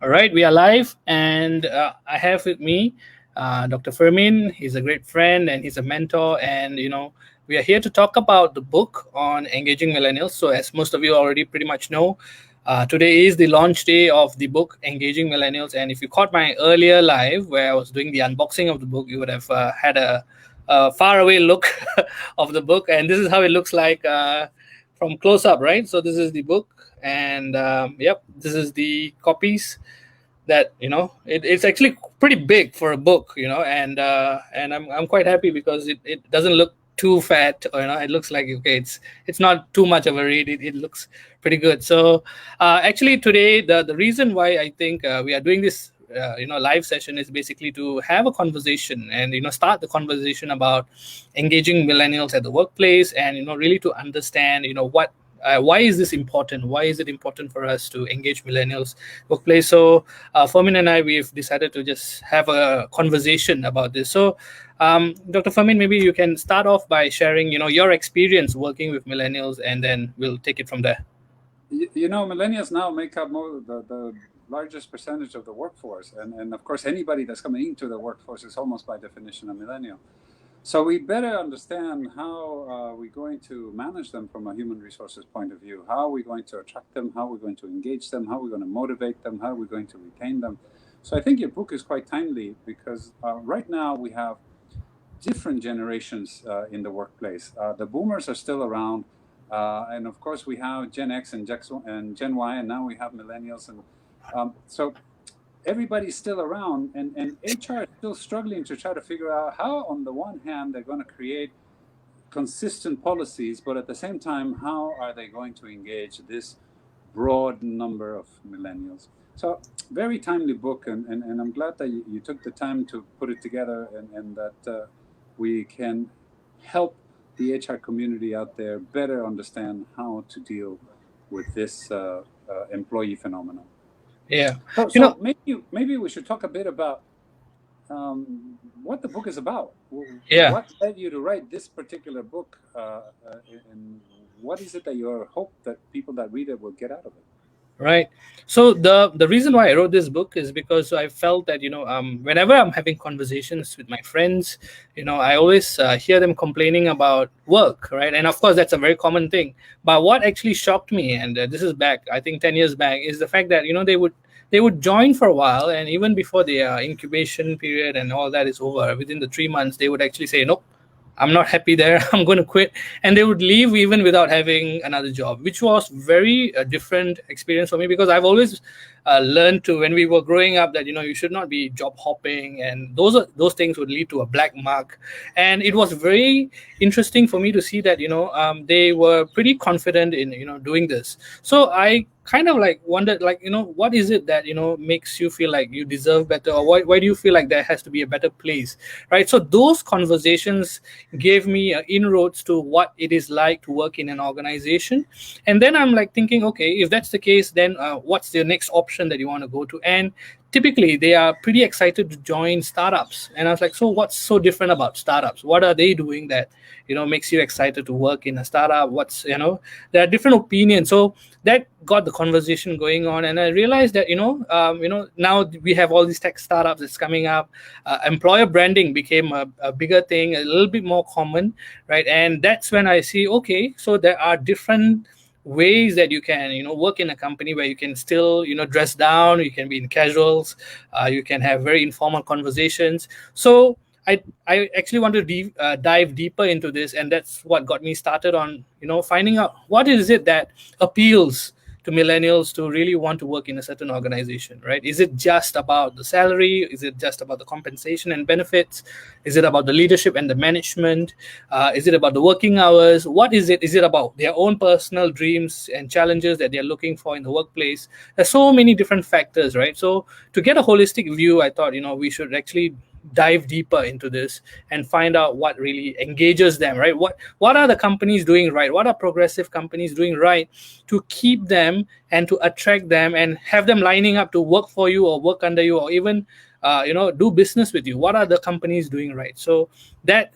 All right, we are live, and I have with me Dr. Fermin. He's a great friend and he's a mentor, and we are here to talk about the book on engaging millennials. So, as most of you already pretty much know, today is the launch day of the book Engaging Millennials. And if you caught my earlier live where I was doing the unboxing of the book, you would have had a far away look of the book, and this is how it looks like from close up, right? So, this is the book, and yep, this is the copies that it's actually pretty big for a book, and I'm quite happy because it doesn't look too fat, or it looks like okay, it's not too much of a read. It looks pretty good. So actually today the reason why I think we are doing this live session is basically to have a conversation and start the conversation about engaging millennials at the workplace, and really to understand what why is this important? Why is it important for us to engage millennials workplace? So, Fermin and I, we've decided to just have a conversation about this. So, Dr. Fermin, maybe you can start off by sharing, your experience working with millennials, and then we'll take it from there. Millennials now make up the largest percentage of the workforce. And of course, anybody that's coming into the workforce is almost by definition a millennial. So we better understand how we're going to manage them from a human resources point of view. How are we going to attract them? How are we going to engage them? How are we going to motivate them? How are we going to retain them? So I think your book is quite timely because right now we have different generations in the workplace. The boomers are still around. And of course, we have Gen X and Gen Y, and now we have millennials. And so everybody's still around, and HR is still struggling to try to figure out how, on the one hand, they're going to create consistent policies, but at the same time, how are they going to engage this broad number of millennials? So very timely book, and I'm glad that you took the time to put it together, and that we can help the HR community out there better understand how to deal with this employee phenomenon. Yeah. So maybe we should talk a bit about what the book is about. Yeah. What led you to write this particular book, and what is it that you hope that people that read it will get out of it? Right. So the reason why I wrote this book is because I felt that whenever I'm having conversations with my friends, I always hear them complaining about work, right? And of course that's a very common thing. But what actually shocked me, and this is back, I think 10 years back, is the fact that they would join for a while, and even before the incubation period and all that is over, within the 3 months, they would actually say, nope, I'm not happy there. I'm going to quit. And they would leave even without having another job, which was very different experience for me, because I've always learned to, when we were growing up, that you should not be job hopping, and those things would lead to a black mark. And it was very interesting for me to see that they were pretty confident in doing this. So I kind of like wondered, like, what is it that makes you feel like you deserve better, or why do you feel like there has to be a better place, right? So those conversations gave me inroads to what it is like to work in an organization. And then I'm like thinking, okay, if that's the case, then what's the next option that you want to go to? And typically they are pretty excited to join startups. And I was like, so what's so different about startups? What are they doing that makes you excited to work in a startup? What's there are different opinions. So that got the conversation going on, and I realized that now we have all these tech startups that's coming up. Employer branding became a bigger thing, a little bit more common, right? And that's when I see, okay, so there are different ways that you can work in a company where you can still dress down, you can be in casuals, you can have very informal conversations. So I actually want to dive deeper into this, and that's what got me started on finding out what is it that appeals to millennials to really want to work in a certain organization, right? Is it just about the salary? Is it just about the compensation and benefits? Is it about the leadership and the management? Is it about the working hours? What is it? Is it about their own personal dreams and challenges that they're looking for in the workplace? There's so many different factors, right? So to get a holistic view, I thought we should actually dive deeper into this and find out what really engages them, right? What are the companies doing right? What are progressive companies doing right to keep them and to attract them and have them lining up to work for you or work under you, or even do business with you? What are the companies doing right? So that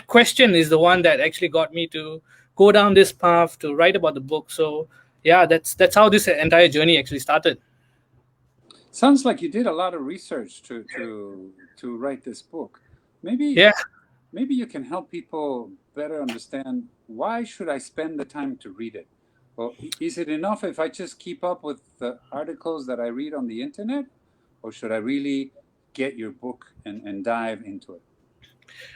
question is the one that actually got me to go down this path to write about the book. So yeah, that's how this entire journey actually started. Sounds like you did a lot of research to write this book. Maybe Yeah. maybe you can help people better understand why should I spend the time to read it? Well, is it enough if I just keep up with the articles that I read on the internet, or should I really get your book and dive into it?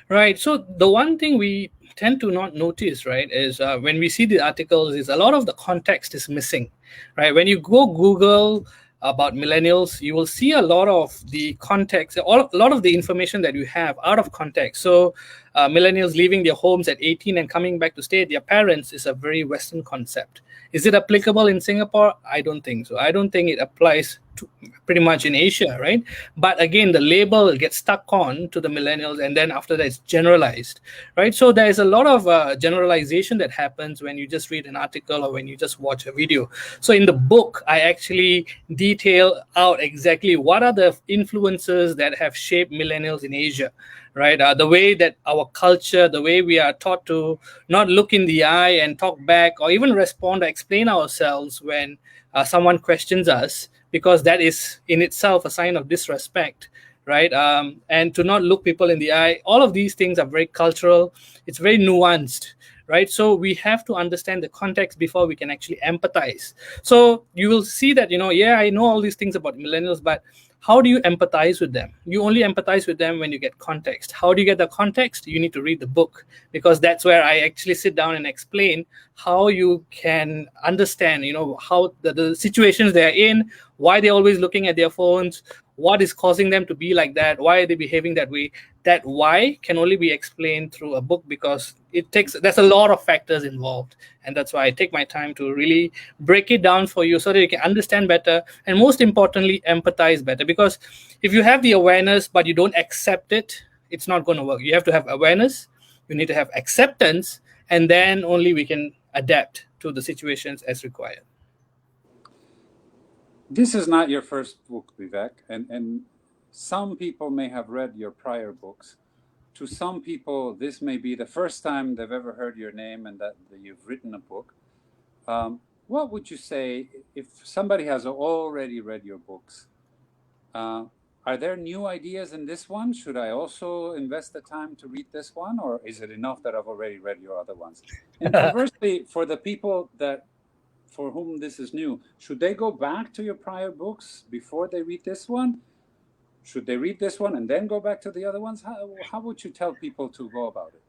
Right. So the one thing we tend to not notice, right, is when we see the articles, is a lot of the context is missing, right? When you go Google about millennials, you will see a lot of the context, a lot of the information that you have out of context. So millennials leaving their homes at 18 and coming back to stay with their parents is a very Western concept. Is it applicable in Singapore? I don't think so. I don't think it applies to pretty much in Asia, right? But again, the label gets stuck on to the millennials, and then after that, it's generalized, right? So there is a lot of generalization that happens when you just read an article or when you just watch a video. So in the book, I actually detail out exactly what are the influences that have shaped millennials in Asia, right? The way that our culture, the way we are taught to not look in the eye and talk back or even respond or explain ourselves when someone questions us, because that is in itself a sign of disrespect, right? And to not look people in the eye. All of these things are very cultural. It's very nuanced, right? So we have to understand the context before we can actually empathize. So you will see that, yeah, I know all these things about millennials, but how do you empathize with them? You only empathize with them when you get context. How do you get the context? You need to read the book, because that's where I actually sit down and explain how you can understand, how the situations they're in, why they're always looking at their phones, what is causing them to be like that, why are they behaving that way. That why can only be explained through a book, because there's a lot of factors involved, and that's why I take my time to really break it down for you so that you can understand better, and most importantly empathize better. Because if you have the awareness but you don't accept it, it's not going to work. You have to have awareness, you need to have acceptance, and then only we can adapt to the situations as required. This is not your first book, Vivek, and some people may have read your prior books. To some people, this may be the first time they've ever heard your name and that you've written a book. What would you say if somebody has already read your books? Are there new ideas in this one? Should I also invest the time to read this one, or is it enough that I've already read your other ones? And conversely, for the people for whom this is new, should they go back to your prior books before they read this one? Should they read this one and then go back to the other ones? How would you tell people to go about it?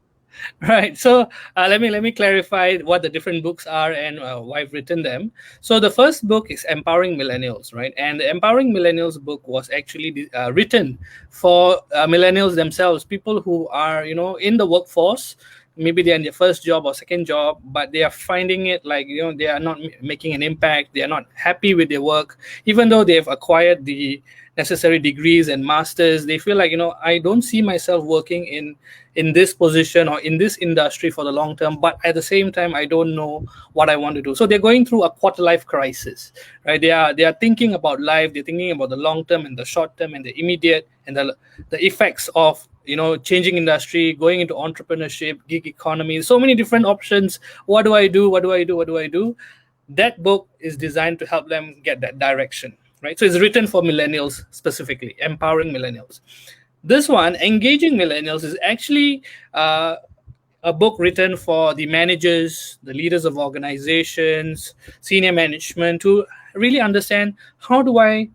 Right. So let me clarify what the different books are and why I've written them. So the first book is Empowering Millennials, right? And the Empowering Millennials book was actually written for millennials themselves, people who are in the workforce. Maybe they're in their first job or second job, but they are finding it like they are not making an impact. They are not happy with their work, even though they've acquired the necessary degrees and masters. They feel like I don't see myself working in this position or in this industry for the long term, but at the same time I don't know what I want to do. So they're going through a quarter life crisis, right? They are thinking about life, they're thinking about the long term and the short term and the immediate, and the effects of changing industry, going into entrepreneurship, gig economy, so many different options. What do I do? What do I do? That book is designed to help them get that direction, right? So it's written for millennials specifically, empowering millennials. This one, Engaging Millennials, is actually a book written for the managers, the leaders of organizations, senior management, to really understand, how do I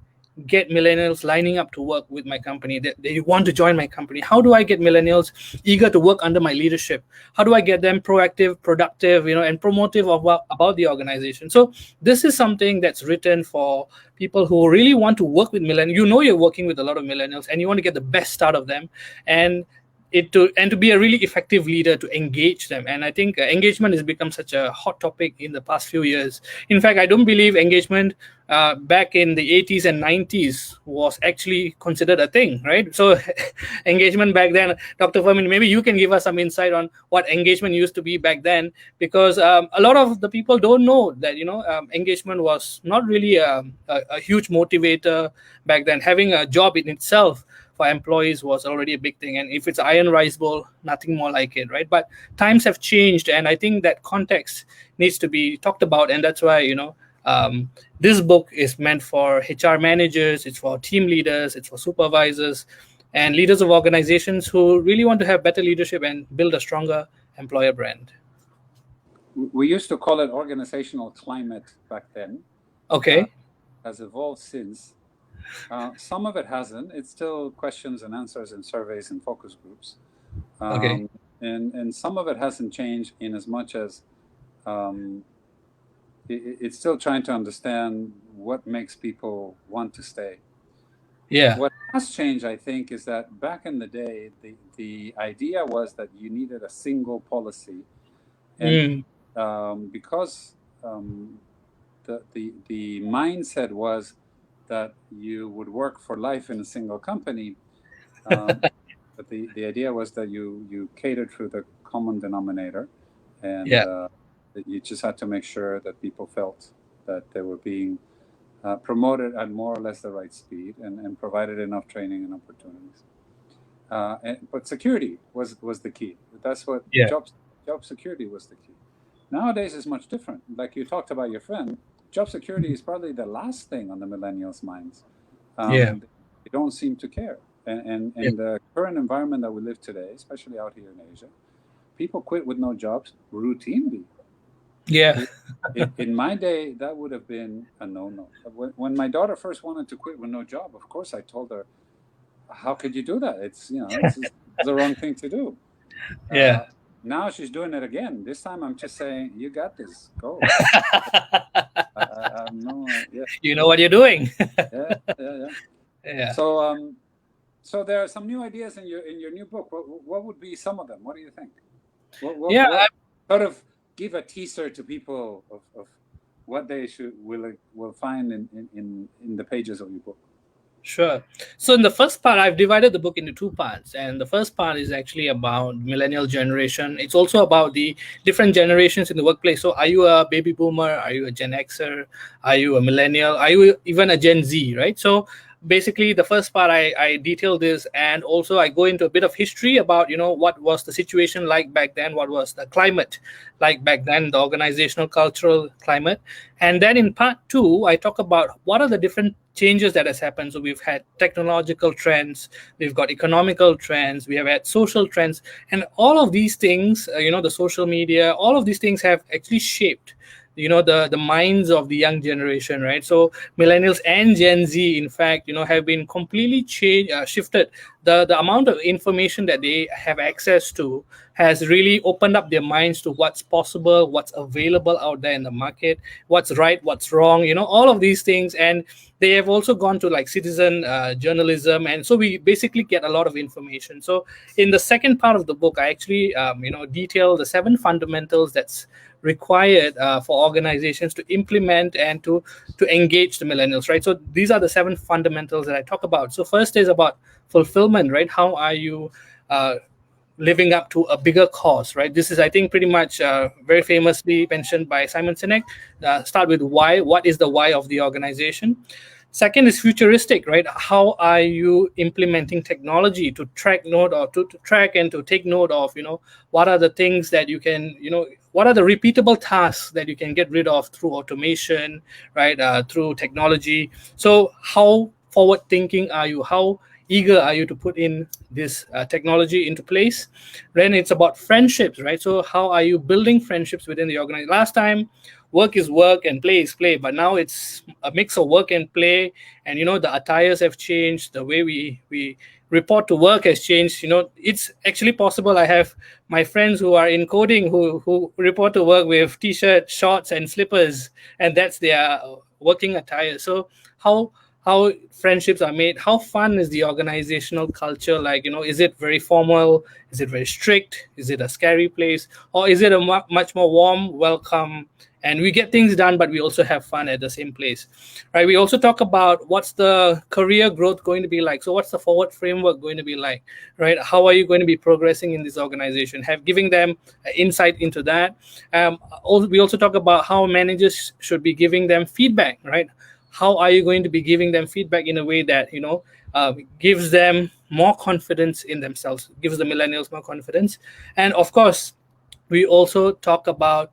get millennials lining up to work with my company? They want to join my company. How do I get millennials eager to work under my leadership? How do I get them proactive, productive, and promotive about the organization? So this is something that's written for people who really want to work with millennials. You're working with a lot of millennials and you want to get the best out of them, and to be a really effective leader, to engage them. And I think engagement has become such a hot topic in the past few years. In fact, I don't believe engagement back in the 80s and 90s was actually considered a thing, right? So engagement back then, Dr. Furman, maybe you can give us some insight on what engagement used to be back then, because a lot of the people don't know that engagement was not really a huge motivator back then. Having a job in itself for employees was already a big thing, and if it's iron rice bowl, nothing more like it, right? But times have changed, and I think that context needs to be talked about, and that's why This book is meant for HR managers, it's for team leaders, it's for supervisors, and leaders of organizations who really want to have better leadership and build a stronger employer brand. We used to call it organizational climate back then. Okay. Has evolved since. Some of it hasn't. It's still questions and answers and surveys and focus groups. Okay. And some of it hasn't changed in as much as it's still trying to understand what makes people want to stay. Yeah. What has changed, I think, is that back in the day, the idea was that you needed a single policy. And because the mindset was that you would work for life in a single company, but the idea was that you catered through the common denominator, and that you just had to make sure that people felt that they were being promoted at more or less the right speed and provided enough training and opportunities. But security was the key. That's what job security was the key. Nowadays is much different. Like you talked about your friend, job security is probably the last thing on the millennials' minds. They don't seem to care. And the current environment that we live today, especially out here in Asia, people quit with no jobs routinely. Yeah. In my day, that would have been a no-no. When my daughter first wanted to quit with no job, of course I told her, how could you do that? It's the wrong thing to do. Now she's doing it again. This time I'm just saying, you got this. Go. You know what you're doing. Yeah. So there are some new ideas in your new book. What would be some of them? What do you think? What sort of give a teaser to people of what they will find in the pages of your book. Sure. So in the first part, I've divided the book into two parts. And the first part is actually about millennial generation. It's also about the different generations in the workplace. So are you a baby boomer? Are you a Gen Xer? Are you a millennial? Are you even a Gen Z, right? So basically the first part I detail this, and also I go into a bit of history about what was the situation like back then, what was the climate like back then, the organizational cultural climate. And then in part two I talk about what are the different changes that has happened. So we've had technological trends, we've got economical trends, we have had social trends, and all of these things, the social media, all of these things have actually shaped the minds of the young generation, right? So millennials and Gen Z, in fact, have been completely shifted. The amount of information that they have access to has really opened up their minds to what's possible, what's available out there in the market, what's right, what's wrong, all of these things. And they have also gone to like citizen journalism, and so we basically get a lot of information. So in the second part of the book, I actually detail the 7 fundamentals that's required for organizations to implement and to engage the millennials, right? So these are the 7 fundamentals that I talk about. So first is about fulfillment, right? How are you living up to a bigger cause, right? This is, I think, pretty much very famously mentioned by Simon Sinek. Start with why. What is the why of the organization? Second is futuristic, right? How are you implementing technology to track note or to track and to take note of, what are the things that you can, what are the repeatable tasks that you can get rid of through automation, right? Through technology. So how forward thinking are you? How eager are you to put in this technology into place? Then it's about friendships, right? So how are you building friendships within the organization? Last time, work is work and play is play, but now it's a mix of work and play. And the attires have changed, the way we report to work has changed. It's actually possible. I have my friends who are in coding who report to work with t-shirt, shorts and slippers, and that's their working attire. So how friendships are made, how fun is the organizational culture like? Is it very formal, is it very strict, is it a scary place, or is it a much more warm welcome, and we get things done but we also have fun at the same place, right? We also talk about what's the career growth going to be like. So what's the forward framework going to be like, right? How are you going to be progressing in this organization, giving them insight into that. We also talk about how managers should be giving them feedback, right? How are you going to be giving them feedback in a way that gives them more confidence in themselves, gives the millennials more confidence? And of course, we also talk about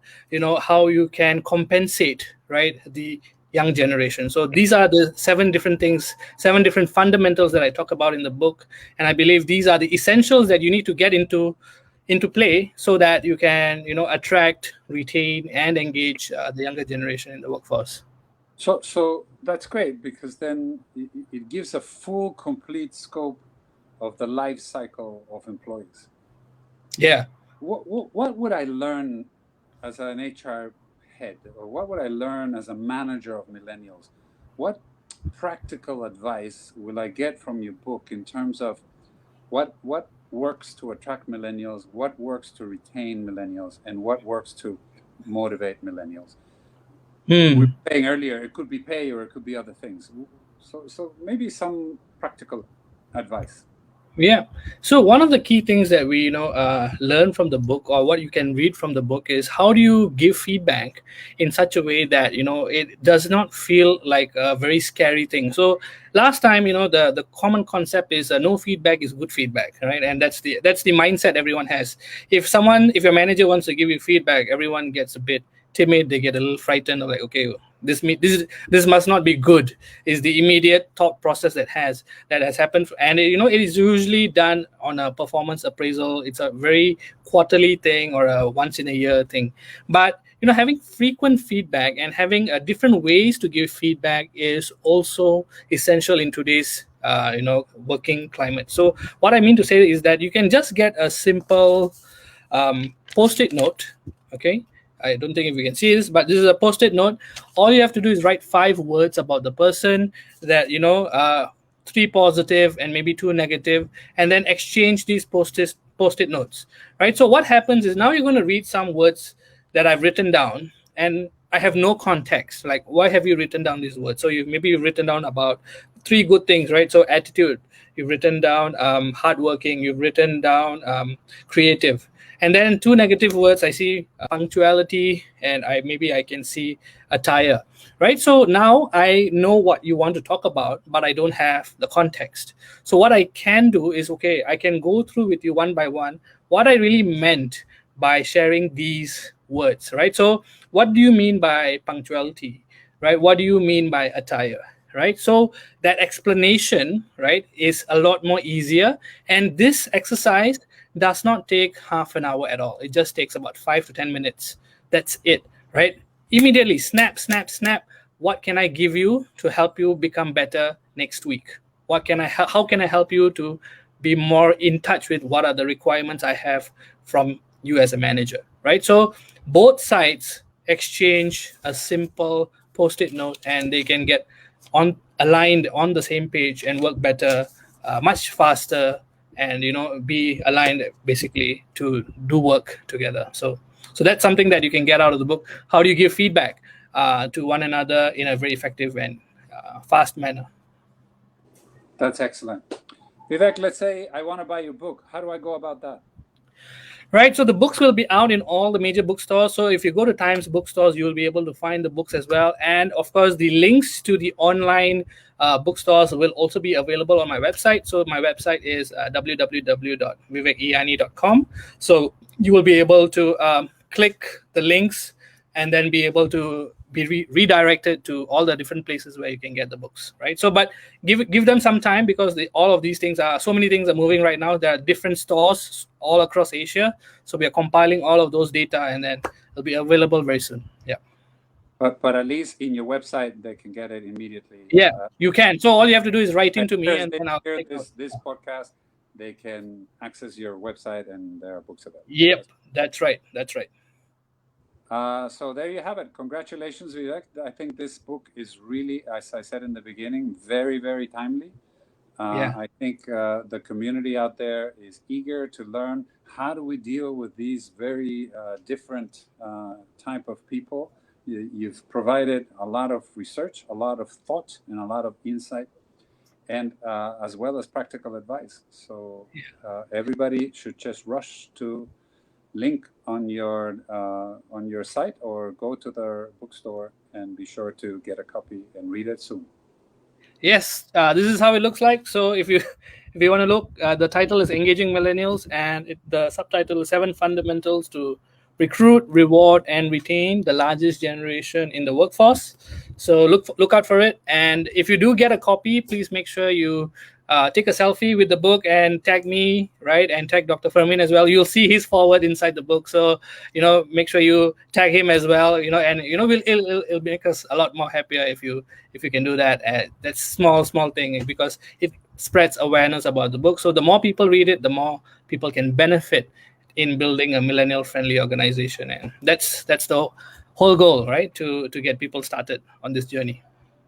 how you can compensate right, the young generation. So these are the seven different things, seven different fundamentals that I talk about in the book, and I believe these are the essentials that you need to get into play so that you can, attract, retain, and engage the younger generation in the workforce. So that's great, because then it gives a full, complete scope of the life cycle of employees. Yeah. What would I learn as an HR head, or what would I learn as a manager of millennials? What practical advice will I get from your book in terms of what works to attract millennials, what works to retain millennials, and what works to motivate millennials? We were Hmm. saying earlier, it could be pay or it could be other things. So maybe some practical advice. Yeah. So one of the key things that we learn from the book, or what you can read from the book, is how do you give feedback in such a way that it does not feel like a very scary thing. So last time, the common concept is no feedback is good feedback, right? And that's the mindset everyone has. If your manager wants to give you feedback, everyone gets a bit timid, they get a little frightened, or like, okay, this must not be good, is the immediate thought process that has happened. And it is usually done on a performance appraisal. It's a very quarterly thing or a once in a year thing. But having frequent feedback and having different ways to give feedback is also essential in today's working climate. So what I mean to say is that you can just get a simple post-it note. Okay, I don't think if you can see this, but this is a post-it note. All you have to do is write 5 words about the person, that 3 positive and maybe 2 negative, and then exchange these post-it notes. Right. So what happens is, now you're going to read some words that I've written down, and I have no context. Like, why have you written down these words? So you've written down about 3 good things, right? So attitude. You've written down hardworking. You've written down creative. And then 2 negative words, I see punctuality, and I can see attire, right? So now I know what you want to talk about, but I don't have the context. So what I can do is, okay, I can go through with you one by one what I really meant by sharing these words, right? So what do you mean by punctuality, right? What do you mean by attire? Right, so that explanation, right, is a lot more easier. And this exercise does not take half an hour at all. It just takes about 5 to 10 minutes. That's it, right? Immediately, snap, snap, snap. What can I give you to help you become better next week? How can I help you to be more in touch with what are the requirements I have from you as a manager, right? So both sides exchange a simple post-it note, and they can get on aligned on the same page and work better, much faster, and be aligned basically to do work together. So that's something that you can get out of the book. How do you give feedback to one another in a very effective and fast manner? That's excellent. Vivek, let's say I want to buy your book. How do I go about that? Right, so the books will be out in all the major bookstores. So if you go to Times bookstores, you will be able to find the books as well. And of course, the links to the online bookstores will also be available on my website. So my website is www.vivekiyani.com. So you will be able to click the links and then be able to be redirected to all the different places where you can get the books, right? So, but give them some time, because all of these things so many things are moving right now. There are different stores all across Asia, so we are compiling all of those data, and then it'll be available very soon. Yeah. But at least in your website, they can get it immediately. Yeah, you can. So all you have to do is write into me, and They then I'll hear take note. this podcast, they can access your website and there are books available. Yep, that's right. That's right. So there you have it. Congratulations, Vivek. I think this book is really, as I said in the beginning, very, very timely. Yeah. I think the community out there is eager to learn how do we deal with these very different type of people. You've provided a lot of research, a lot of thought, and a lot of insight, and as well as practical advice. So everybody should just rush to link on your site or go to the bookstore and be sure to get a copy and read it soon. Yes, this is how it looks like. So if you want to look, the title is Engaging Millennials, and the subtitle is 7 Fundamentals to recruit, reward, and retain the largest generation in the workforce. So look out for it. And if you do get a copy, please make sure you take a selfie with the book and tag me, right? And tag Dr. Fermin as well. You'll see his forward inside the book. So, make sure you tag him as well, and, it'll make us a lot more happier if you can do that. That's small thing, because it spreads awareness about the book. So the more people read it, the more people can benefit in building a millennial friendly organization. And that's the whole goal, right? To get people started on this journey.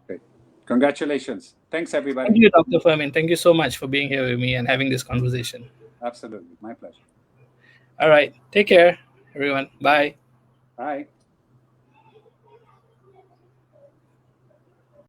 Great. Congratulations. Thanks, everybody. Thank you, Dr. Fermin. Thank you so much for being here with me and having this conversation. Absolutely. My pleasure. All right. Take care, everyone. Bye. Bye.